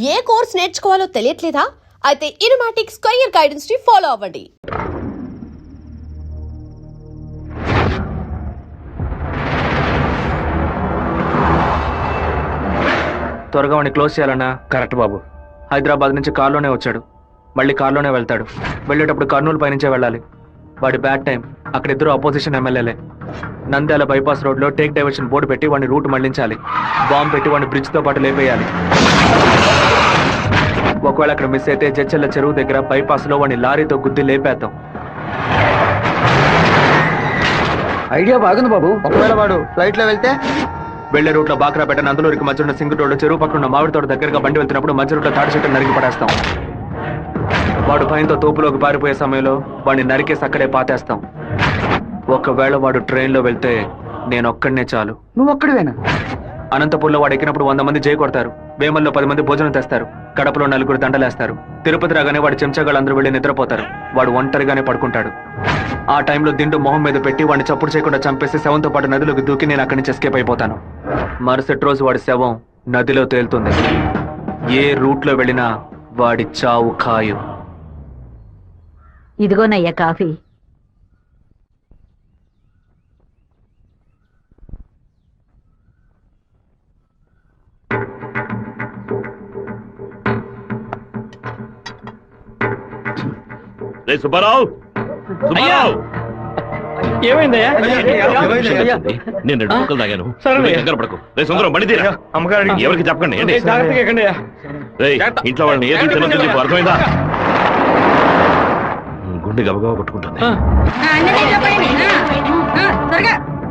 ఏ course నేర్చుకోవాలో తెలియట్లేదా? అయితే ఇనుమాటిక్స్ career guidance ని follow అవ్వండి. త్వరగా వాడిని క్లోజ్ చేయాలన్నా. కరెక్ట్ బాబు. హైదరాబాద్ నుంచి కార్లోనే వచ్చాడు, మళ్ళీ కార్లోనే వెళ్తాడు. వెళ్ళేటప్పుడు కర్నూలు పైనుంచే వెళ్ళాలి. వాడి బ్యాడ్ టైం. అక్కడ ఇద్దరు అపోజిషన్ ఎమ్మెల్యేలే. నంద్యాల బైపాస్ రోడ్లో టేక్ డైవర్షన్ బోర్డు పెట్టి వాడిని రూట్ మళ్లించాలి. బాంబు పెట్టి వాడిని బ్రిడ్జ్తో పాటు లేపేయాలి. ఒకవేళ అక్కడ మిస్ అయితే జడ్చెల్ల చెరువు దగ్గర బైపాస్లో వాడిని లారీతో గుద్ది లేపేద్దాం. ఐడియా బాగుంది బాబు. ఒకవేళ వాడు ఫ్లైట్ లో వెళ్తే వెళ్లే రూట్ లో బాక్రాపేట నందలూరికి మధ్య ఉన్న సింగు రోడ్డు చెరువు పక్కన ఉన్న మామిడి తోట దగ్గరగా బండి వెళ్తున్నప్పుడు మధ్య రూట్లో తాడి చెట్టు నరికి పడేస్తాం. వాడు భయంతో తోపులోకి పారిపోయే సమయంలో వాడిని నరికేసి అక్కడే పాతేస్తాం. ఒకవేళ వాడు ట్రైన్లో వెళ్తే నేను ఒక్కడనే చాలు. నువ్వు ఒక్కడివేనా? అనంతపూర్లో వాడు ఎక్కినప్పుడు 100 మంది జై కొడతారు. వేమల్లో 10 మంది భోజనం తెస్తారు. కడపలో 4 దండలేస్తారు. తిరుపతి రాగానే వాడి చెంచాగాళ్ళందరూ వెళ్ళి నిద్రపోతారు. వాడు ఒంటరిగానే పడుకుంటాడు. ఆ టైంలో దిండు మొహం మీద పెట్టి వాడిని చప్పుడు చేయకుండా చంపేసి శవంతో పాటు నదిలోకి దూకి నేను అక్కడి నుంచి ఎస్కేప్ అయిపోతాను. మరుసటి రోజు వాడి శవం నదిలో తేలుతుంది. ఏ రూట్లో వెళ్ళినా వాడి చావు ఖాయం. ఇదిగోనయ్యా కాఫీ. సుబ్బారావు, ఏమైందయ్యా? నేను 2 ముక్కలు తాగాను. కంగారు పడకు. సుందరం బండి తీరా. అమ్మగారికి ఎవరికి చెప్పకండి. ఇంట్లో వాళ్ళని ఏది తినొద్దు చెప్పు, అర్థమైందా? గుండె గబగబా కొట్టుకుంటుంది.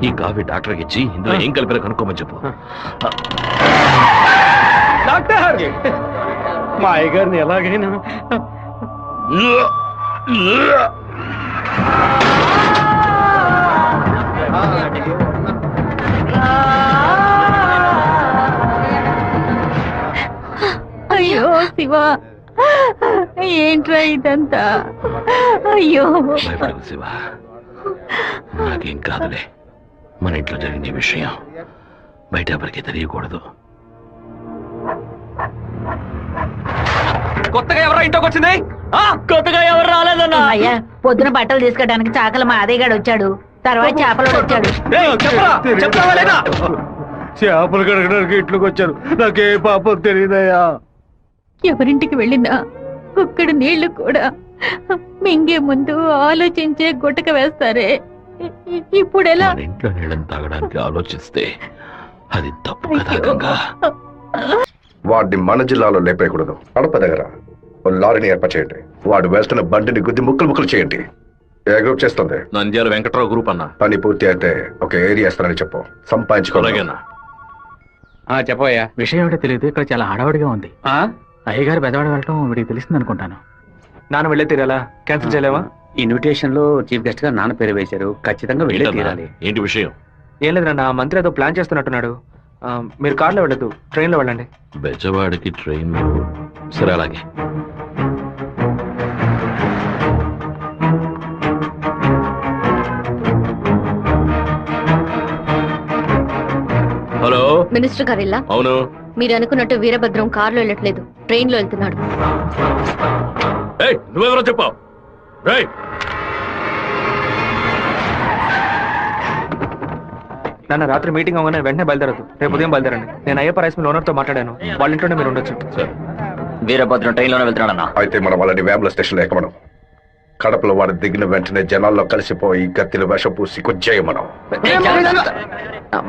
ఈ కాఫీ డాక్టర్కి ఇచ్చి ఇందులో ఏం కలిపారో కనుక్కోమని చెప్పు. డాక్టర్, మా అయ్యగారిని ఎలాగైనా అయ్యో శివ, ఏంట్రా ఇదంతా? అయ్యో భయపడకు శివ, నాకేం కాదులే. మన ఇంట్లో జరిగిన ఈ విషయం బయట ఎవరికి తెలియకూడదు. కొత్తగా ఎవరో ఇంట్లోకి వచ్చింది? కొత్తగా ఎవరు రాలేదన్నా. అయ్యా, పొద్దున బట్టలు తీసుకెళ్ళడానికి చాకల మా అదేగాడు వచ్చాడు. తర్వాత చేపలు వచ్చాడు. చేపలు కడగడానికి ఇంట్లోకి వచ్చారు. నాకే పాపం తెలియదయ్యా. ఎవరింటికి వెళ్ళినా ఒక్కడ నీళ్లు కూడా మింగే ముందు ఆలోచించే గుట్టక వేస్తారే. ఇప్పుడు ఎలా? మన ఇంట్లో నీళ్ళని తాగడానికి ఆలోచిస్తే అది తప్పు కదా గంగా. వాడిని మన జిల్లాలో లేపేయకూడదు. కడప దగ్గర లారీని ఏర్పాటు చేయండి. వాడు వెళ్తున్న బండిని గుద్ది ముక్కలు చేయండి. ఏ గ్రూప్ చేస్తుంది? నంద్యాల వెంకట్రావు గ్రూప్ అన్న. పని పూర్తి అయితే ఒక ఏరియా ఇస్తానని చెప్పు. సంపాదించుకోలేనా? చెప్పయ్యా. విషయం ఏమిటో తెలియదు. ఇక్కడ చాలా హడావుడిగా ఉంది. అయ్యగారు బెదవాడ వెళ్ళటం వీడికి తెలిసింది అనుకుంటాను. నాన్న వెళ్ళే తీరాలా? క్యాన్సిల్ చేయలేవా? ఇన్విటేషన్ లో చీఫ్ గెస్ట్ గా నాన్న పేరు వేశారు. ఖచ్చితంగా వెళ్ళే తీరాలి. ఏంటి విషయం? ఏం లేదన్నా, మంత్రి ఏదో ప్లాన్ చేస్తున్నట్టున్నాడు. మీరు కార్లో వెళ్ళదు, ట్రైన్లో వెళ్ళండి. బెజవాడికి ట్రైన్? సరే అలాగే. హలో, మినిస్టర్ గారు ఇలా? అవును. మీరు అనుకున్నట్టు వీరభద్రం కారులో వెళ్ళట్లేదు, ట్రైన్ లో వెళ్తున్నాడు. నువ్వెవరో చెప్పావు? నాన్న, రాత్రి మీటింగ్ అవగానే వెంటనే బయలుదేరదు. రేపు ఉదయం బయలుదేరండి. నేను అయ్యప్ప రైస్ మిల్ ఓనర్ తో మాట్లాడాను. వాళ్ళ ఇంట్లోనే మీరు ఉండొచ్చు. వీరభద్రం ట్రైన్ లోనే వెళ్తున్నాడన్నా. అయితే మనం వాళ్ళని వేముల స్టేషన్ లో ఎక్కమనం. కడపలో వాడు దిగిన వెంటనే జనాల్లో కలిసిపోయి గత్తిని విషం పూసి కొచ్చేయమనం.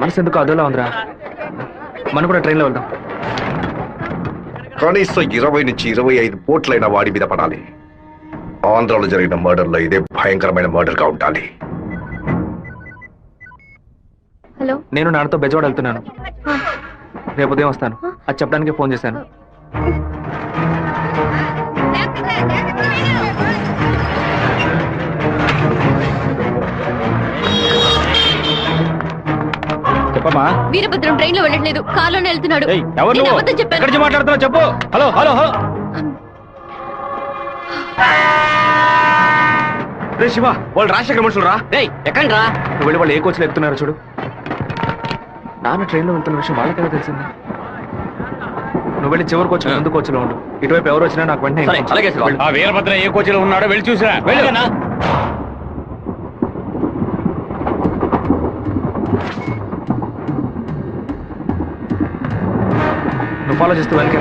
మనసు ఎందుకు అదోలా ఉందిరా. మనం కూడా ట్రైన్లో వెళ్దాం. కనీసం 20 నుంచి 25 పోట్లైన వాడి మీద పడాలి. ఆంధ్రాలో జరిగిన మర్డర్లో ఇదే భయంకరమైన మర్డర్ గా ఉండాలి. హలో, నేను నాన్నతో బెజవాడ వెళ్తున్నాను. రేపు ఉదయం వస్తాను. అది చెప్పడానికి ఫోన్ చేశాను. చెప్పమ్మా. వీరభద్రం ట్రైన్ లో వెళ్ళట్లేదు, కార్లోనే వెళ్తున్నాడు. నేను అబద్ధం చెప్పాను. మాట్లాడుతున్నావు చెప్పు. Hello hello hello. రే శివ, వాళ్ళు రాజశేఖర మనుషులు రా. ఎక్కండి రా. నువ్వు వెళ్ళి వాళ్ళు ఏ కోచ్లో ఎక్కుతున్నారో చూడు. నాన్న ట్రైన్లో వెళ్తున్న విషయం వాళ్ళకెలా తెలిసింది? నువ్వు వెళ్ళి చివరి కోచ్ ముందు కోచ్లో ఉండు. ఇటువైపు ఎవరు వచ్చినా నాకు వెంటనే అలాగే వెళ్ళు. ఆ వీరభద్ర ఏ కోచ్లో ఉన్నాడో వెళ్ళి చూసిరా. వెళ్ళనా? నువ్వు ఫాలో చేస్తూ వెనక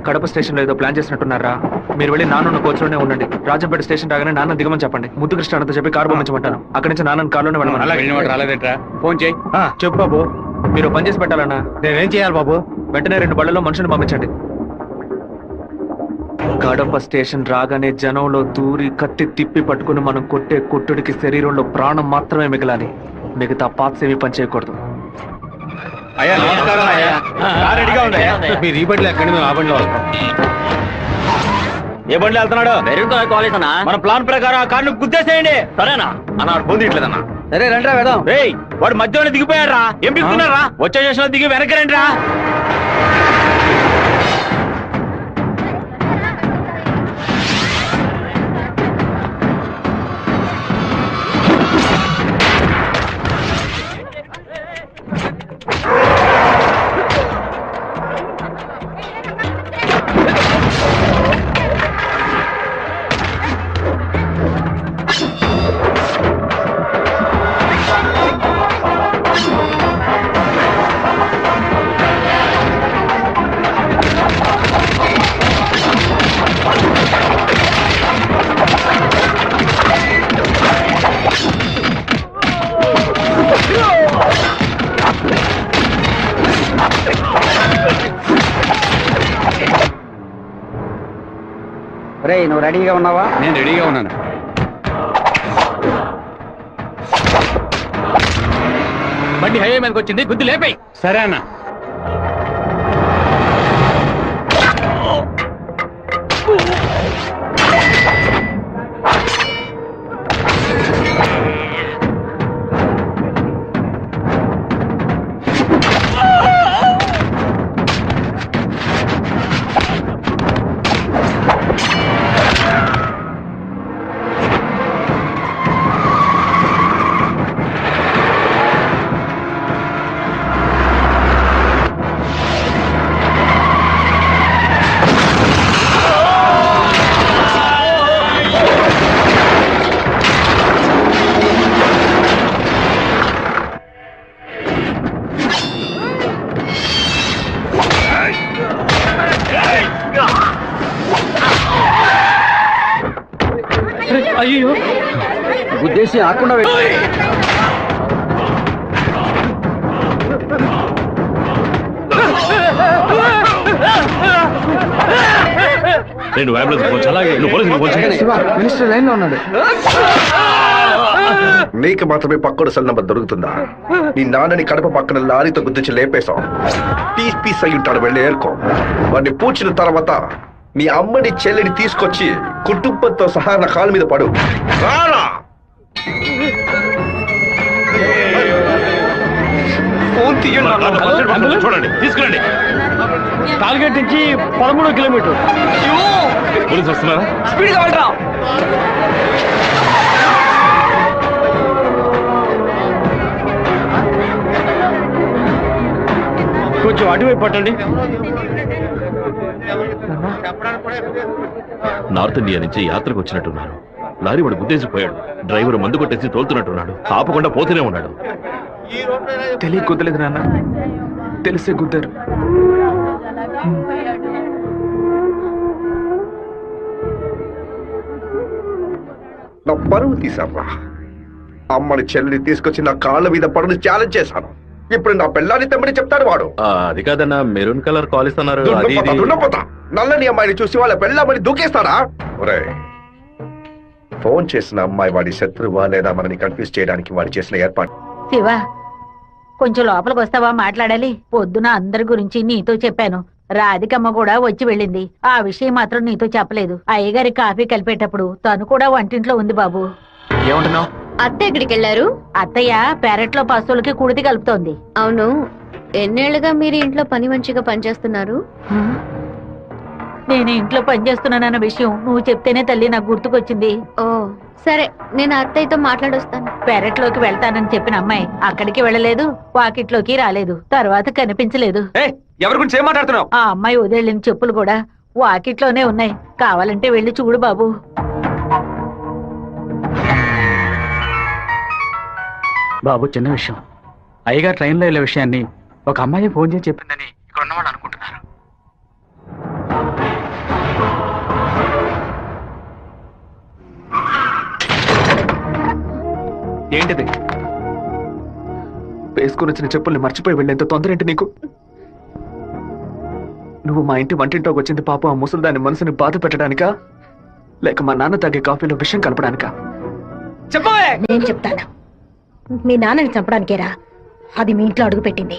కడప స్టేషన్ లో ఏదో ప్లాన్ చేసినట్టున్నారా? మీరు వెళ్ళి నాన్న కోచ్లోనే ఉండండి. రాజంపేట స్టేషన్ రాగానే నాన్న దిగమని చెప్పండి. ముద్దు కృష్ణ అంతా చెప్పి కారు పంపించమంటాను. అక్కడి నుంచి నాన్న కారులోనే వెళ్ళమని. రాలేదేట్రా? ఫోన్ చేయి. చెప్పు బాబు. మీరు పని చేసి పెట్టాలన్నా. నేనేం చేయాలి బాబు? వెంటనే 2 బళ్ళలో మనుషులు పంపించండి. కడప స్టేషన్ రాగానే జనంలో దూరి కత్తి తిప్పి పట్టుకుని మనం కొట్టే కొట్టుడికి శరీరంలో ప్రాణం మాత్రమే మిగలాలి. మిగతా పార్ట్స్ ఏమీ పని చేయకూడదు. అయ్యా నమస్కారం అయ్యా. కార్ రెడీగా ఉంది. మీరు ఈ బండిలో ఎక్కడి మేము ఆ బండిలో వస్తాం. ఏ బండిలో వెళ్తున్నాడు? మన ప్లాన్ ప్రకారం ఆ కార్ను గుద్దేసేయండి. సరేనా అన్నాడు పొందిట్లేదన్నా. సరే రండి వెళ్దాం. రేయ్ వాడు మధ్యలో దిగిపోయారా? ఏం దిగుతున్నారా? వచ్చే స్టేషన్ దిగి వెనక్కి రండి రా. రే నువ్వు రెడీగా ఉన్నావా? నేను రెడీగా ఉన్నాను. బండి హైవే మీదకి వచ్చింది, గుద్దు లేపే. సరే అన్న. అయ్యో గుద్దేసి ఆకుండా నేను అంబులెన్స్ అలాగే మినిస్టర్ లైన్ లో ఉన్నాడు. నీకు మాత్రమే పక్కడు సెల్ నంబర్ దొరుకుతుందా? నీ నాన్నని కడప పక్కన లారీతో గుర్తించి లేపేశాం. పీస్ పీస్ అయి ఉంటాడు. వెళ్ళి ఏరుకో. వాడిని పూడ్చిన తర్వాత నీ అమ్మని చెల్లిని తీసుకొచ్చి కుటుంబంతో సహా నా కాళ్ళ మీద పడు. రారా! ఫోన్ తీయండి. చూడండి, తీసుకురండి. టార్గెట్ నుంచి 13 కిలోమీటర్. పోలీసు వస్తున్నారా? స్పీడ్గా వెళ్ళరా. కొంచెం అటువైపు పట్టండి. నార్త్ ఇండియా నుంచి యాత్రకు వచ్చినట్టున్నారు. లారీ వాడు గుద్దేసిపోయాడు. డ్రైవర్ మందు కొట్టేసి తోలుతున్నట్టున్నాడు. ఆపకుండా పోతూనే ఉన్నాడు. తెలియ గుద్దలేదు నాన్న, తెలిసే గుద్దారు. నా పరువు తీసావా? అమ్మని చెల్లిని తీసుకొచ్చి నా కాళ్ళ మీద పడుని ఛాలెంజ్ చేశాను. ఇప్పుడు నా పిల్లాన్ని తెమ్మని చెప్తాడు వాడు. అది కాదన్నా, మెరూన్ కలర్ కాల్ ఇస్తున్నారు. దున్నపోతా నల్లని అమ్మాయిని చూసి వాళ్ళ పెళ్ళామని దూకేస్తాడా? ఒరే, ఫోన్ చేసిన అమ్మాయి వాడి శత్రువా లేదా మనని కన్ఫ్యూజ్ చేయడానికి వాడు చేసిన ఏర్పాటు. శివ కొంచెం లోపలికి వస్తావా? మాట్లాడాలి. పొద్దున అందరి గురించి నీతో చెప్పాను. రాధికమ్మ కూడా వచ్చి వెళ్ళింది. ఆ విషయం మాత్రం నీతో చెప్పలేదు. అయ్యగారి కాఫీ కలిపేటప్పుడు తను కూడా వంటింట్లో ఉంది బాబు. ఏమంటున్నావు? అత్త ఎక్కడికి వెళ్ళారు? అత్తయ్య పెరట్లో పశువులకి కుడితి కలుపుతోంది. అవును, ఎన్నేళ్లుగా మీరు ఇంట్లో పని మంచిగా పనిచేస్తున్నారు? నేను ఇంట్లో పనిచేస్తున్నానన్న విషయం నువ్వు చెప్తేనే తల్లి నాకు గుర్తుకొచ్చింది. ఓ సరే, నేను అత్తయ్యతో మాట్లాడొస్తాను. పెరట్లోకి వెళ్తానని చెప్పిన అమ్మాయి అక్కడికి వెళ్ళలేదు, వాకిట్లోకి రాలేదు, తర్వాత కనిపించలేదు. ఎవరి గురించి ఏం మాట్లాడుతున్నావు? ఆ అమ్మాయి వదిలిన చెప్పులు కూడా వాకిట్లోనే ఉన్నాయి. కావాలంటే వెళ్ళి చూడు బాబు. బాబు, చిన్న విషయం. అయ్యగారు ట్రైన్లో వెళ్ళే విషయాన్ని ఒక అమ్మాయి ఫోన్ చేసి చెప్పిందని ఇక్కడ ఉన్నవాళ్ళు అనుకుంటున్నారు. ఏంటిది? వేసుకుని వచ్చిన చెప్పుల్ని మర్చిపోయి వెళ్ళేంత తొందర ఏంటి నీకు? నువ్వు మా ఇంటి వంటింట్లోకి వచ్చింది పాప ఆ ముసలిదాని మనసుని బాధ పెట్టడానికా, లేక మా నాన్న తాగే కాఫీలో విషయం కలపడానికా? చెప్పవే. నేను చెప్తాను. మీ నాన్నని చంపడానికేరా అది మీ ఇంట్లో అడుగు పెట్టింది.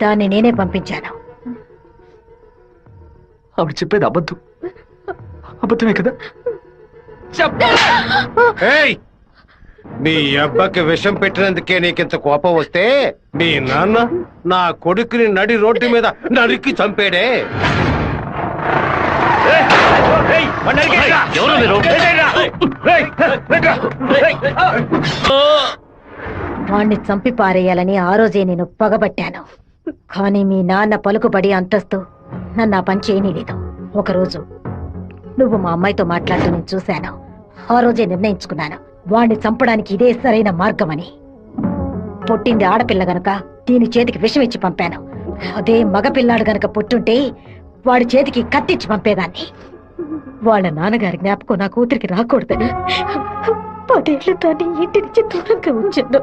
దాన్ని నేనే పంపించాను. ఆవిడ చెప్పేది అబద్ధమే కదా? ఏయ్, నీ అబ్బకి విషం పెట్టినందుకే నీకింత కోపం వస్తే నీ నాన్న నా కొడుకుని నడి రోడ్డు మీద నరికి చంపాడే. వాణ్ణి చంపి పారేయాలని ఆ రోజే నేను పగబట్టాను. కానీ మీ నాన్న పలుకుబడి అంతస్తు నన్ను ఆ పని చేయనీలేదు. ఒకరోజు నువ్వు మా అమ్మాయితో మాట్లాడుతూ నేను చూశాను. ఆ రోజే నిర్ణయించుకున్నాను, వాణ్ణి చంపడానికి ఇదే సరైన మార్గమని. పుట్టింది ఆడపిల్ల గనక దీని చేతికి విషం ఇచ్చి పంపాను. అదే మగపిల్లాడు గనక పుట్టుంటే వాడి చేతికి కత్తిచ్చి పంపేదాన్ని. వాళ్ళ నాన్నగారి జ్ఞాపకం నా కూతురికి రాకూడదని 10 ఏళ్ల దాన్ని ఇంటి నుంచి దూరంగా ఉంచాను.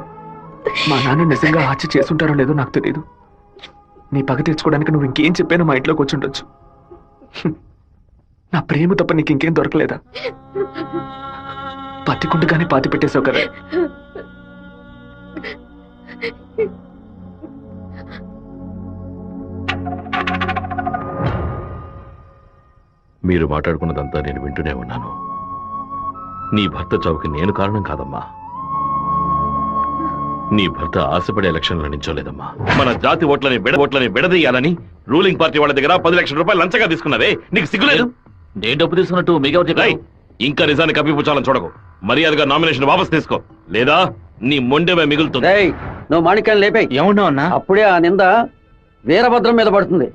మా నాన్న నిజంగా హత్య చేసుంటారో లేదో నాకు తెలియదు. నీ పగ తీర్చుకోవడానికి నువ్వు ఇంకేం చెప్పానో మా ఇంట్లోకి వచ్చి ఉండొచ్చు. నా ప్రేమ తప్ప నీకు ఇంకేం దొరకలేదా? పత్తికుంటగానే పాతి పెట్టేశావు కదా. మీరు మాట్లాడుకున్నదంతా నేను వింటూనే ఉన్నాను. నీ భర్త చావుకి నేను కారణం కాదమ్మా. నీ భర్త ఆశపడే ఎలక్షన్లో నించోలేదమ్మా. మన జాతి ఓట్లని బెడదీయాలని రూలింగ్ పార్టీ వాళ్ళ దగ్గర 10 లక్షల రూపాయలు లంచగా తీసుకున్నావే, నీకు సిగ్గులేదు? నేను డబ్బు తీసుకున్నట్టు మీకు ఇంకా నిజాన్ని కప్పిపుచ్చాలని చూడకు. మర్యాదగా నామినేషన్ వాపస్ తీసుకో, లేదా నీ మొండెమే మిగులుతుంది. నువ్వు మాణిక్యాన్ని లేపే. ఏమన్నావు అన్నా? అప్పుడే ఆ నింద వీరభద్రం మీద పడుతుంది.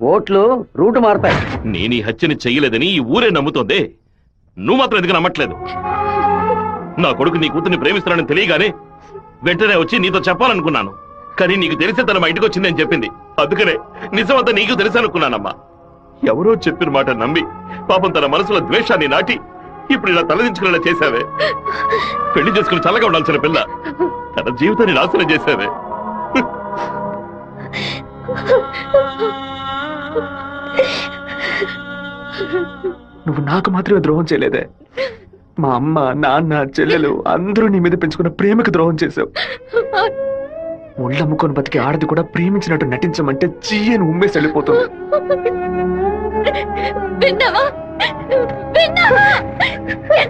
ఓట్లు రూటు మారుతాయి. నేను ఈ హత్యని చెయ్యలేదని ఈ ఊరే నమ్ముతోంది. నువ్వు మాత్రం ఎందుకు నమ్మట్లేదు? నా కొడుకు నీ కూతుర్ని ప్రేమిస్తున్నానని తెలియగానే వెంటనే వచ్చి నీతో చెప్పాలనుకున్నాను. కానీ నీకు తెలిసే తన మా ఇంటికి వచ్చిందని చెప్పింది. అందుకనే నిజమంతా నీకు తెలుసనుకున్నానమ్మా. ఎవరో చెప్పిన మాట నమ్మి పాపం తన మనసులో ద్వేషాన్ని నాటి ఇప్పుడు ఇలా తలదించుకునేలా చేశావే. పెళ్లి చేసుకుని చల్లగా ఉండాల్సిన పిల్ల తన జీవితాన్ని నాశనం చేశావే. నువ్వు నాకు మాత్రమే ద్రోహం చేయలేదే, మా అమ్మ నాన్న చెల్లెలు అందరూ నీ మీద పెంచుకున్న ప్రేమకు ద్రోహం చేశావు. ఒళ్ళమ్ముకొని బతికి ఆడది కూడా ప్రేమించినట్టు నటించమంటే చీయని ఉమ్మేసి వెళ్ళిపోతుంది.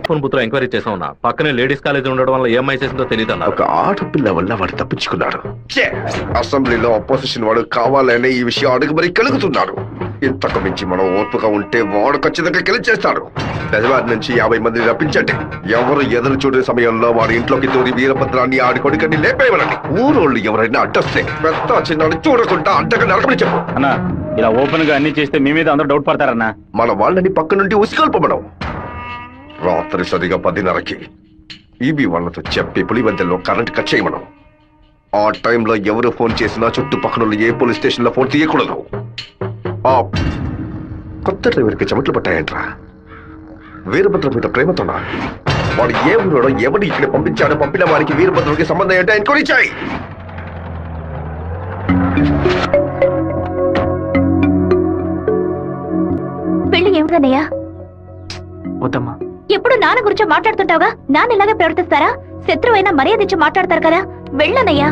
ఫోన్ బుత్లో ఎంక్వైరీ చేసా ఉన్నా. పక్కనే లేడీస్ కాలేజ్ ఉండడం వల్ల ఏమై చేసిందో తెలియదు అన్న. ఒక ఆడపిల్ల వల్ల వాడు తప్పించుకున్నాడు. అసెంబ్లీలో అపోజిషన్ వాడు కావాలనే ఈ విషయం అడుగు మరీ కలుగుతున్నాడు. ఇంతకు మించి మనం ఓర్పుగా ఉంటే వాడు ఖచ్చితంగా గెలిచేస్తాడు. పెదవారి నుంచి 50 మందిని రప్పించండి. ఎవరు ఎదురు చూడే సమయంలో వాడి ఇంట్లోకి దూరి వీరభద్రాన్ని ఆడి కొడుకని లేపేయమనండి. ఊరోళ్ళు ఎవరైనా అడ్డొస్తే పెద్ద చిన్నాడు చూడకుండా అడ్డగా నరకమని చెప్పు. అన్నా, ఇలా ఓపెన్ గా అన్ని చేస్తే మీ మీద అందరూ డౌట్ పడతారన్నా. మన వాళ్ళని పక్క నుండి ఉసిగొల్పమనం. రాత్రి సరిగా 10:30కి ఈబీ వాళ్ళతో చెప్పి పులివెందుల్లో కరెంట్ కట్ చేయమనం. ఆ టైంలో ఎవరు ఫోన్ చేసినా చుట్టుపక్కల ఏ పోలీస్ స్టేషన్ లో ఫోన్ తీయకూడదు. ఆ కొత్త డ్రైవర్కి చెమట్లు పట్టాయంట్రా. వీరభద్ర మీద ప్రేమతోనా? వాడు ఏ ఊరోడో ఎవడు ఇక్కడ పంపించాడో పంపిన వారికి వీరభద్రుడికి సంబంధం ఏంటో ఎంక్వైరీ చేయి. పెళ్లి ఏమిటన్నయ్యా? వద్దమ్మా. ఎప్పుడు నాన్న గురించి మాట్లాడుతుంటావుగా, నాన్న ఇలాగే ప్రవర్తిస్తారా? శత్రువైనా మర్యాద ఇచ్చి మాట్లాడతారు కదా, వెళ్ళనయ్యా.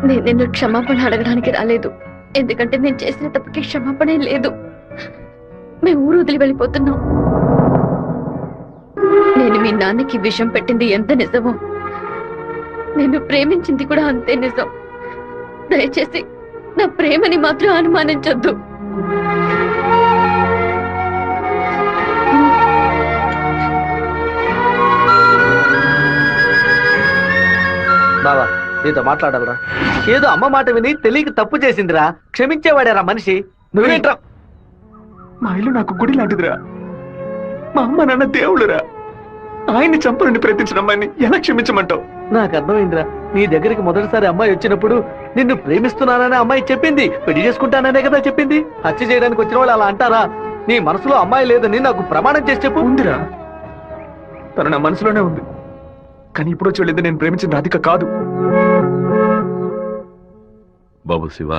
నేను నిన్ను క్షమాపణ అడగడానికి రాలేదు. ఎందుకంటే నేను చేసిన తప్పుకి క్షమాపణ లేదు. మేము ఊరు వదిలి వెళ్ళిపోతున్నాం. నేను మీ నాన్నకి విషం పెట్టింది ఎంత నిజమో నేను ప్రేమించింది కూడా అంతే నిజం. దయచేసి నా ప్రేమని మాత్రం అనుమానించొద్దు. బావా నీతో మాట్లాడాలరా. ఏదో అమ్మ మాట విని తెలియక తప్పు చేసిందిరా, క్షమించేవాడేరా మనిషి. నువ్వేంట్రా? మా ఇల్లు నాకు గుడి లాంటిదిరా. మా అమ్మ నాన్న దేవుళ్ళురా. ఆయన్ని చంపాలని ప్రయత్నించిన అమ్మాయిని ఎలా క్షమించమంటావు? నాకు అర్థమైందిరా. నీ దగ్గరికి మొదటిసారి అమ్మాయి వచ్చినప్పుడు నిన్ను ప్రేమిస్తున్నానని అమ్మాయి చెప్పింది, పెళ్లి చేసుకుంటాననే కదా చెప్పింది. హత్య చేయడానికి వచ్చిన వాళ్ళు అలా అంటారా? నీ మనసులో అమ్మాయి లేదని నాకు ప్రమాణం చేసి చెప్పు. ఉందిరా, తను నా మనసులోనే ఉంది. కానీ ఇప్పుడు వచ్చి వెళ్ళింది నేను ప్రేమించిన రాధిక కాదు. బాబు శివ,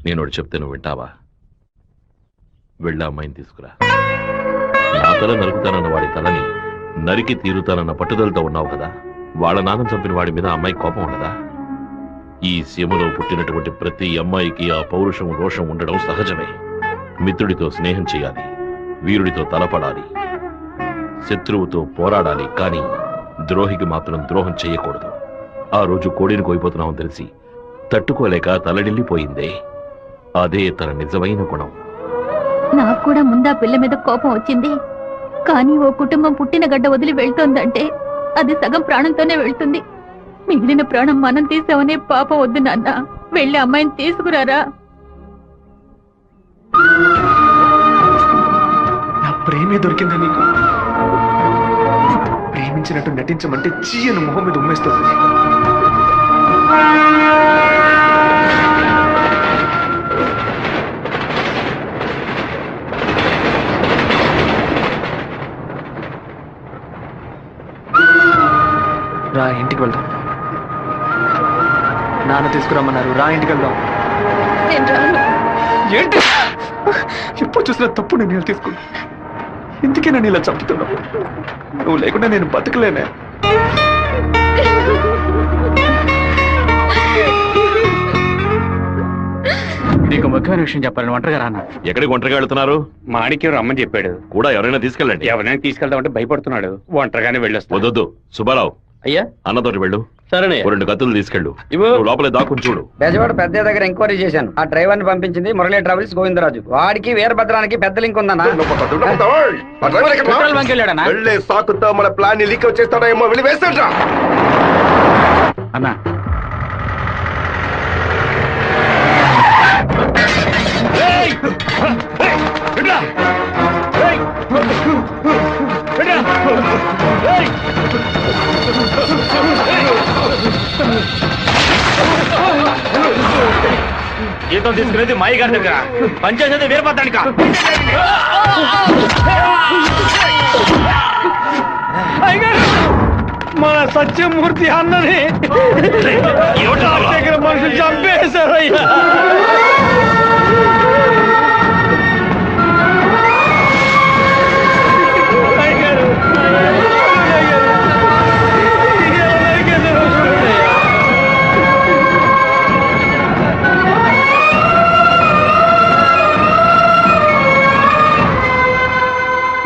నేను ఒకటి చెప్తే నువ్వు వింటావా? వెళ్ళి అమ్మాయిని తీసుకురా. నా తల నరుకుతానన్న వాడి తలని నరికి తీరుతానన్న పట్టుదలతో ఉన్నావు కదా. వాళ్ళ నాన్న చంపిన వాడి మీద అమ్మాయి కోపం ఉండదా? ఈ సీమలో పుట్టినటువంటి ప్రతి అమ్మాయికి ఆ పౌరుషం రోషం ఉండడం సహజమే. మిత్రుడితో స్నేహం చేయాలి, వీరుడితో తలపడాలి, శత్రువుతో పోరాడాలి, కానీ ద్రోహికి మాత్రం ద్రోహం చేయకూడదు. ఆ రోజు కోడిని కోయిపోతున్నామని తెలిసి తట్టుకోలేక తలడిల్లిపోయిందే, అదే తన నిజమైన గుణం. నాకు కూడా ముందా పిల్ల మీద కోపం వచ్చింది. కానీ ఓ కుటుంబం పుట్టిన గడ్డ వదిలి వెళ్తోందంటే అది సగం ప్రాణంతోనే వెళ్తుంది. మిగిలిన ప్రాణం మనం తీసామనే పాపం వద్దు నాన్న. వెళ్ళి అమ్మాయిని తీసుకురారా. నా ప్రేమే దొరికిందా నీకు? ప్రేమించినట్టు నటించమంటే చీయను మొహం మీద ఉమ్మేస్తుంది. రా, ఇంటికి వెళ్దాం. నాన్న తీసుకురమ్మన్నారు. రా, ఇంటికి వెళ్దాం. నేను రాను. ఏంటి ఎప్పుడు చూసినా తప్పు నిర్ణయాలు తీసుకున్నా. ఎందుకే నన్ను ఇలా చంపుతున్నావు? నువ్వు లేకుండా నేను బతకలేనే. నీకు ముఖ్యమైన విషయం చెప్పాలని ఒంటరిగా రానా? ఎక్కడికి ఒంటరిగా వెళ్తున్నారు? మాణిక్యం రమ్మని చెప్పాడు. కూడా ఎవరైనా తీసుకెళ్ళండి. ఎవరైనా తీసుకెళ్దామంటే భయపడుతున్నాడు. ఒంటరిగానే వెళ్ళొస్తా. వద్దొద్దు సుబ్బారావు, అయ్యా అన్నతోటి వెళ్ళు. సరేనే. 2 కత్తులు తీసుకెళ్ళు. ఇవ్వు. నువ్వు లోపలే దాక్కుని చూడు. బెజవాడ పెద్ద దగ్గర ఎంక్వైరీ చేశాను. ఆ డ్రైవర్ ని పంపించింది మురళీ ట్రావెల్స్ గోవిందరాజు. వాడికి వీరభద్రానికి పెద్ద లింక్ ఉందన్నా. పెట్రోల్ బంక్ వెళ్ళాడనా? వెళ్ళే సాకుతో మన ప్లాన్ ని లీక్ చేస్తాడో ఏమో, వెళ్ళి వేస్తాడ్రా. అన్నా జీతం తీసుకునేది మాయి గారి దగ్గర, పనిచేసేది వీరభద్రానిక. మన సత్యమూర్తి అన్నది దగ్గర మనుషులు చంపేశారయ్యా.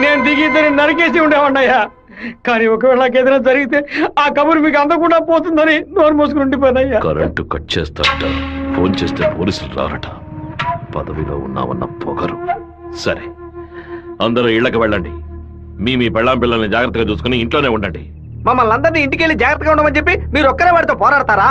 నేను దిగి ఇద్దరిని నరికేసి ఉండేవాడినయ్యా. కానీ ఒకవేళ నాకు ఏదైనా జరిగితే ఆ కబురు మీకు అందకుండా పోతుందని నోరు మూసుకుని ఉండిపోయినయ్యా. కరెంటు కట్ చేస్తారట, ఫోన్ చేస్తే పోలీసులు రారట. పదవిలో ఉన్నామన్న పొగరు. సరే, అందరూ ఇళ్లకు వెళ్ళండి. మీ పెళ్ళాం పిల్లల్ని జాగ్రత్తగా చూసుకుని ఇంట్లోనే ఉండండి. మమ్మల్ని అందరినీ ఇంటికి వెళ్ళి జాగ్రత్తగా ఉండమని చెప్పి మీరు ఒక్కరే వాడితో పోరాడతారా?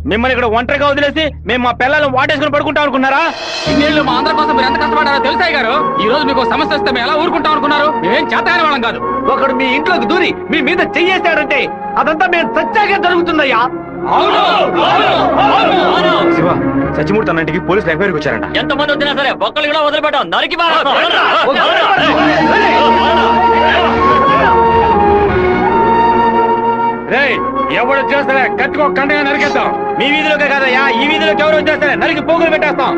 మిమ్మల్ని ఇక్కడ ఒంటరిగా వదిలేసి మేము మా పిల్లలను వాటేసుకుని పడుకుంటాం అనుకున్నారా? ఇన్నేళ్ళు మా అందరి కోసం మీరు ఎంత కష్టపడారో తెలుసాయి గారు. ఈ రోజు మీకు సమస్య వస్తే మేము ఎలా ఊరుకుంటాం అనుకున్నారు? మేమేం చేతగాని వాళ్ళం కాదు. ఒకడు మీ ఇంట్లోకి దూరి మీ మీద చెయ్యేశాడంటే అదంతా మేము సత్యాగా జరుగుతుందయ్యా. శివ, సత్యమూర్తి అన్నింటికి పోలీసులు ఎంక్వైరీకి వచ్చారంట. ఎంతమంది వచ్చినా సరే ఒక్కళ్ళు కూడా వదిలిపెట్టాం. నరికి రేయ్, ఎవడు వచ్చేస్తారే కత్తికో కండగా నరికేస్తాం. మీ వీధిలోకే కాదయ్యా, ఈ వీధిలోకి ఎవరు వచ్చేస్తారే నరికి పోగులు పెట్టేస్తాం.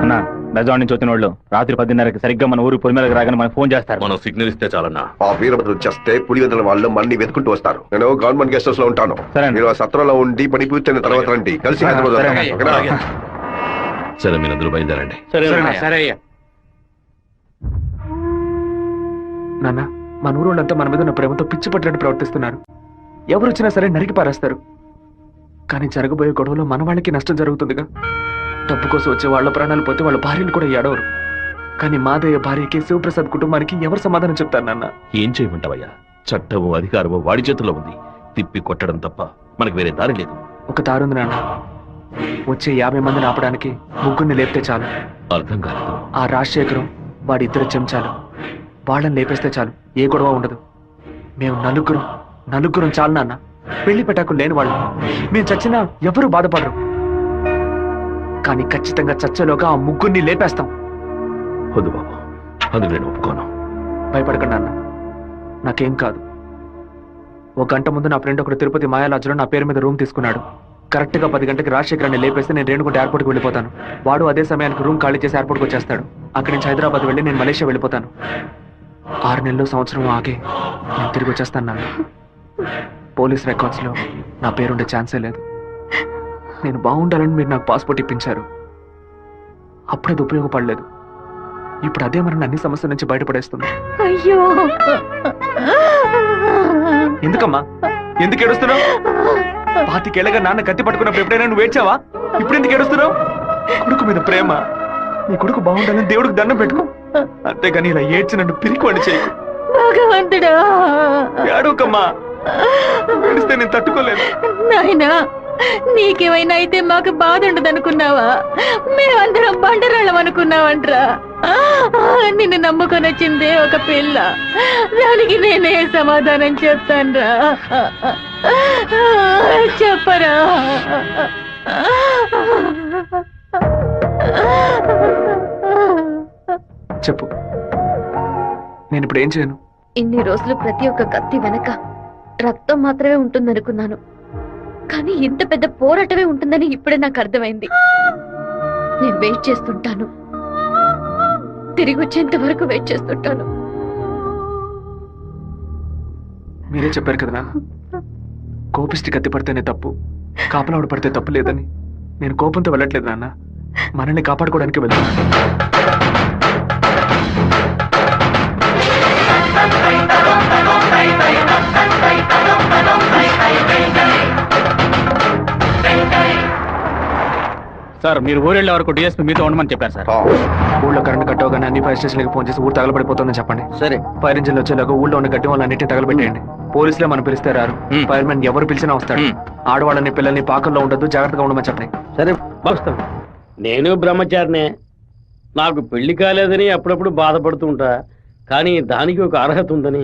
అన్న, బెజవాడ నుంచి వచ్చిన వాళ్ళు రాత్రి 10:30కి సరిగ్గా మన ఊరు పొలిమేరకు రాగానే మనకు ఫోన్ చేస్తారు. మనం సిగ్నల్ ఇస్తే చాలన్నా. ఆ వీరభద్రం చేస్తే పులివెదల వాళ్ళు మన్ని వెతుకుంటూ వస్తారు. నేను గవర్నమెంట్ గెస్ట్ హౌస్ లో ఉంటాను. సరే. మీరు ఆ సత్రంలో ఉండి పని పూర్తయిన తర్వాత రండి, కలిసి హైదరాబాద్ సరే. వద్దాం. ఓకేనా? సరే, మీరందరూ బయలుదేరండి. సరే అయ్యా. నాన్న, మన ఊరోళ్ళంతా మన మీద ఉన్న ప్రేమతో పిచ్చి పట్టినట్టు ప్రవర్తిస్తున్నారు. ఎవరు వచ్చినా సరే నరికి పారేస్తారు. కానీ జరగబోయే గొడవలో మన వాళ్ళకి నష్టం జరుగుతుందిగా. డబ్బు కోసం వచ్చే వాళ్ళ ప్రాణాలు పోతే వాళ్ళ భార్యలు కూడా ఏడవరు. కానీ మాదయ్య భార్యకి శివప్రసాద్ కుటుంబానికి ఎవరు సమాధానం చెప్తారు నాన్న? ఏం చేయమంటావయ్యా? చట్టము అధికారము వాడి చేతుల్లో ఉంది. తిప్పి కొట్టడం తప్ప మనకు వేరే దారి లేదు. ఒక దారుంది నాన్న. వచ్చే 50 మందిని ఆపడానికి ముగ్గురిని లేపితే చాలు. అర్థం కాలేదు. ఆ రాజశేఖరం వాడి 2 చెంచాలు వాళ్ళని లేపేస్తే చాలు, ఏ గొడవ ఉండదు. మేము నలుగురం చాలు నాన్న. పెళ్లి పెట్టాకులు లేని వాళ్ళు. మేము చచ్చినా ఎవరూ బాధపడరు. కానీ ఖచ్చితంగా చచ్చేలోగా ఆ ముగ్గురిని లేపేస్తాం. వద్దు బాబు, అందుకు నేను ఒప్పుకోను. భయపడకండి నాన్న, నాకేం కాదు. 1 గంట ముందు నా ఫ్రెండ్ ఒకడు తిరుపతి మాయాలాజ్లో నా పేరు మీద రూమ్ తీసుకున్నాడు. కరెక్ట్ గా 10 గంటకి రాజశేఖరాన్ని లేపేస్తే నేను రేణుగుంట ఎయిర్పోర్ట్కి వెళ్ళిపోతాను. వాడు అదే సమయానికి రూమ్ ఖాళీ చేసి ఎయిర్పోర్ట్కి వచ్చేస్తాడు. అక్కడి నుంచి హైదరాబాద్ వెళ్ళి నేను మలేషియా వెళ్ళిపోతాను. 6 నెలలు సంవత్సరం ఆగే నేను తిరిగి వచ్చేస్తాను నాన్న. పోలీస్ రికార్డ్స్ లో నా పేరుండే ఛాన్సే లేదు. నేను బాగుండాలని మీరు నాకు పాస్పోర్ట్ ఇప్పించారు. అప్పుడు అది ఉపయోగపడలేదు. ఇప్పుడు అదే మరి అన్ని సమస్యల నుంచి బయటపడేస్తుంది. అయ్యో, ఎందుకమ్మా ఎందుకు ఏడుస్తున్నావు? 25 ఏళ్ళగా నాన్న కత్తి పట్టుకున్నప్పుడు ఎప్పుడైనా నువ్వు ఏడ్చావా? ఇప్పుడు ఎందుకు ఏడుస్తున్నావు? కొడుకు మీద ప్రేమ. నీ కొడుకు బాగుండాలని దేవుడికి దండం పెట్టుకో. అంతేగాని ఇలా ఏడ్చి నన్ను పిరికివాడి చేయకు. భగవంతుడా, ఏడవకమ్మా. ఏడిస్తే నేను తట్టుకోలేను. నాయనా, నీకేమైనా అయితే మాకు బాధ ఉండదనుకున్నావా? మేమందరం బండరాళ్ళం అనుకున్నావంట్రా. నిన్ను నమ్ముకొని వచ్చిందే ఒక పిల్ల. దానికి నేనే సమాధానం చెప్తాన్రా. చెప్పరా? చెప్పు, నేను ఇప్పుడు ఏం చేయను? ఇన్ని రోజులు ప్రతి ఒక్క కత్తి వెనక రక్తం మాత్రమే ఉంటుందనుకున్నాను. కానీ ఇంత పెద్ద పోరాటమే ఉంటుందని ఇప్పుడే నాకు అర్థమైంది. నేను వెయిట్ చేస్తుంటాను, తిరిగి వచ్చేంత వరకు వెయిట్ చేస్తుంటాను. మీరే చెప్పారు కదా నాన్న, కోపిష్టి కత్తి పడితేనే తప్పు, కాపలావిడ పడితే తప్పు లేదని. నేను కోపంతో వెళ్ళట్లేదు నాన్న, మనల్ని కాపాడుకోవడానికి వెళ్తున్నాను. సార్, మీరు ఊరెళ్ళే వరకు డిఎస్పీ మీతో ఉండమని చెప్పారు సార్. ఊళ్ళో కరెంట్ కట్ అవగానే అన్ని ఫైర్ స్టేషన్లకు ఫోన్ చేసి ఊరు తగలబడిపోతుందని చెప్పండి. సరే. ఫైర్ ఇంజిన్ వచ్చేలాగా ఊళ్ళో ఉన్న గడ్డి వాళ్ళన్నింటినీ తగలబెట్టేయండి. పోలీసులే మనం పిలిస్తే రారు. ఫైర్ మ్యాన్ ఎవరు పిలిచినా వస్తాడు. ఆడవాళ్ళని పిల్లల్ని పాకల్లో ఉండదు, జాగ్రత్తగా ఉండమని చెప్పండి. సరే, వస్తాం. నేను బ్రహ్మచారినే. నాకు పెళ్లి కాలేదని అప్పుడప్పుడు బాధపడుతూ ఉంటా. కానీ దానికి ఒక అర్హత ఉందని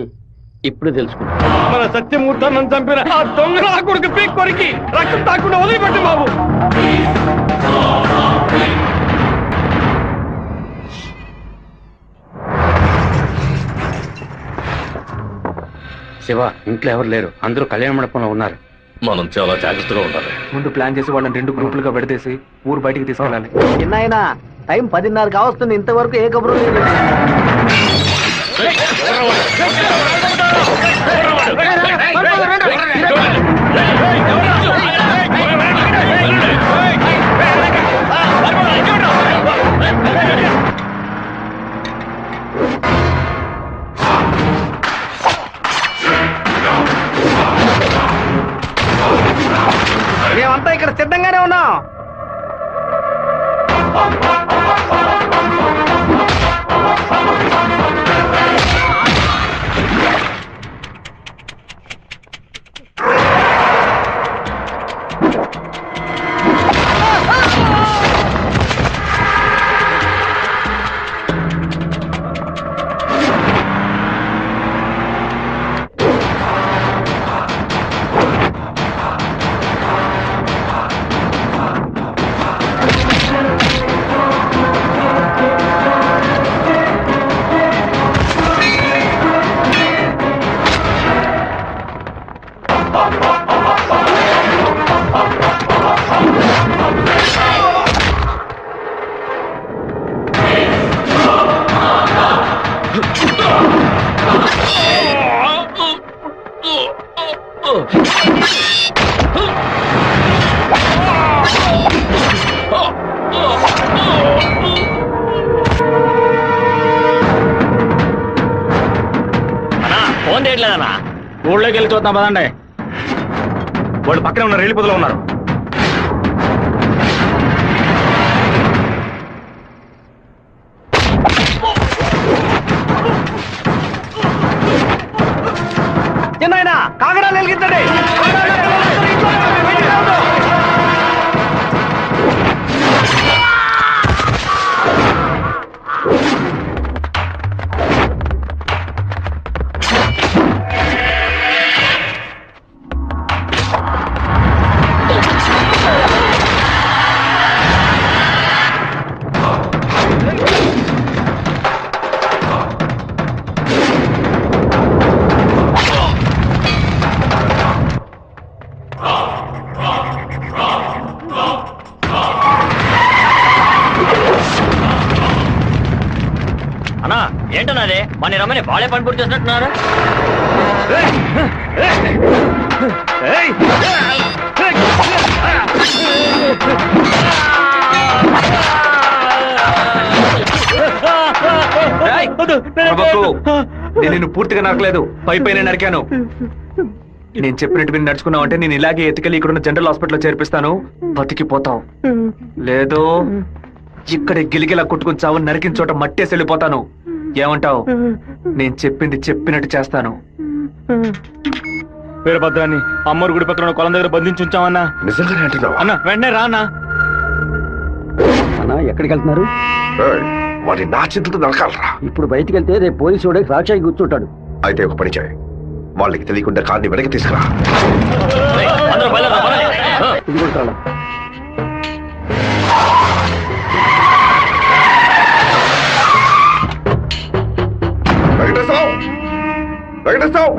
ఇప్పుడు తెలుసుకున్నా. మన సత్యమూర్తాన్ని చంపిన ఆ దొంగ నా కొడుకు పీక్ కొరికి రక్తం తాకుండా వదిలిపెట్టు బాబు. శివ, ఇంట్లో ఎవరు లేరు, అందరూ కళ్యాణ మండపంలో ఉన్నారు. మనం చాలా జాగ్రత్తగా ఉండాలి. ముందు ప్లాన్ చేసి వాళ్ళని 2 గ్రూపులుగా విడదీసి ఊరు బయటికి తీసుకెళ్ళాలి. చిన్నాయన, టైం 10:30 కావస్తుంది, ఇంతవరకు ఏ కబురు లేదు. మేమంతా ఇక్కడ సిద్ధంగానే ఉన్నాం. ఫోన్ చేయట్లేదన్నా. ఊళ్ళోకి వెళ్ళి చూద్దాం పదండి. వాళ్ళు పక్కనే ఉన్న రైలు పొదలో ఉన్నారు. చిన్నాయన కాగడాలు వెలిగించండి. అన్నా ఏంటన్నదే మన రమ్మని బాలే పని పూర్తి చేసినట్టున్నారు. నేను నిన్ను పూర్తిగా నరకలేదు, పైపైన నరికాను. నేను చెప్పినట్టు మీరు నడుచుకున్నావు అంటే నేను ఇలాగే ఎత్తుకెళ్ళి ఇక్కడున్న జనరల్ హాస్పిటల్లో చేర్పిస్తాను, బతికిపోతావు. లేదో ఇక్కడే గిలిగిలా కొట్టుకుని చావు, నరికిన చోట మట్టేసి వెళ్ళిపోతాను. ఏమంటావు? నేను చెప్పింది చెప్పినట్టు చేస్తాను. వీరభద్రాన్ని అమ్మోరు గుడి పక్కన కొలం దగ్గర బంధించి ఉంచామన్నా. నిజంగానే అంటున్నావా? అన్న వెంటనే రానా. అన్నా ఎక్కడికి వెళ్తున్నారు? వాడి నా చేతులతో నరకాలరా. ఇప్పుడు బయటికి వెళ్తే రేపు పోలీసు వాడే సాక్షి కూర్చుంటాడు. అయితే ఒక పని చేయి, వాళ్ళకి తెలియకుండా కార్ని వెనక్కి తీసుకురా. ఇది కూడా చాలా. వెంకటేశ్వరరావు, వెంకటేశ్వరరావు,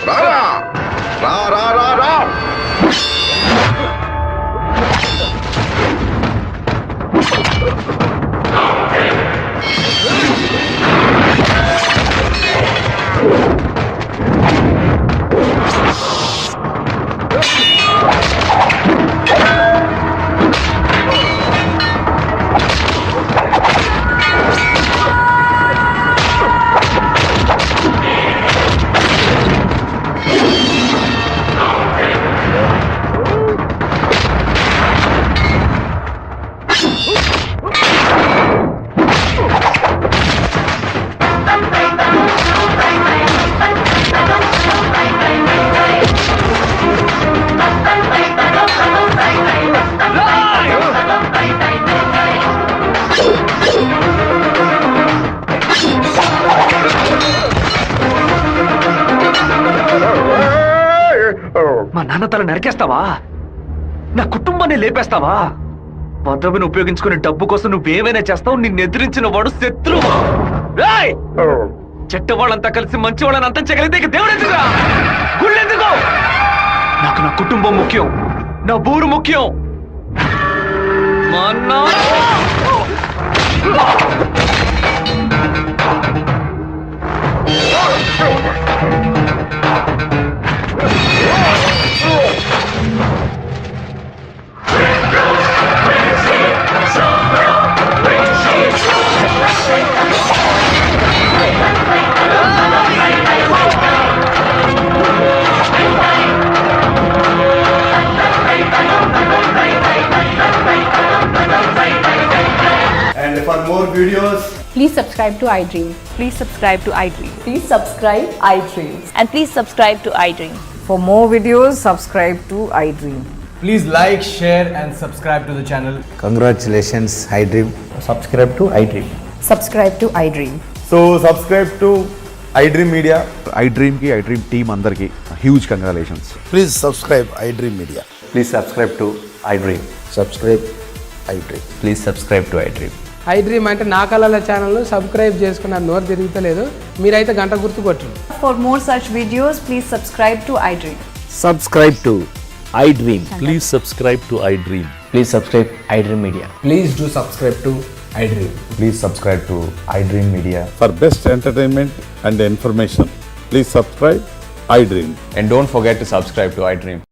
రారా రా రా రా రా. మా నాన్న తల నరికేస్తావా? నా కుటుంబాన్ని లేపేస్తావా? పదవిని ఉపయోగించుకునే డబ్బు కోసం నువ్వేమైనా చేస్తావు. నిన్ను ఎదిరించిన వాడు శత్రువు. చెట్టు వాళ్ళంతా కలిసి మంచి వాళ్ళని అంతం చేయగలిగితే ఇక దేవుడు ఎందుకురా? గుళ్ళెందుకు? నాకు నా కుటుంబం ముఖ్యం, నా ఊరు ముఖ్యం. మా And for more videos, please subscribe to iDream. Please subscribe to iDream. Please subscribe iDream. And please subscribe to iDream. For more videos, subscribe to iDream. please like, share and subscribe to the channel. Congratulations, iDream. Subscribe to iDream. Subscribe to iDream. So subscribe to iDream Media. iDream ki iDream team andarki huge congratulations. Please subscribe iDream Media. Please subscribe to iDream. Subscribe iDream. Please subscribe to iDream. iDream అంటే నా కళల ఛానల్ను subscribe చేసుకున్న నోరు తిరుగుతలేదు. మీరైతే గంట గుర్తు కొట్టండి. For more such videos, please subscribe to iDream. Subscribe to iDream. Please subscribe to iDream. Please subscribe iDream Media. Please do subscribe to iDream. Please subscribe to iDream Media. For best entertainment and information, please subscribe iDream. And don't forget to subscribe to iDream.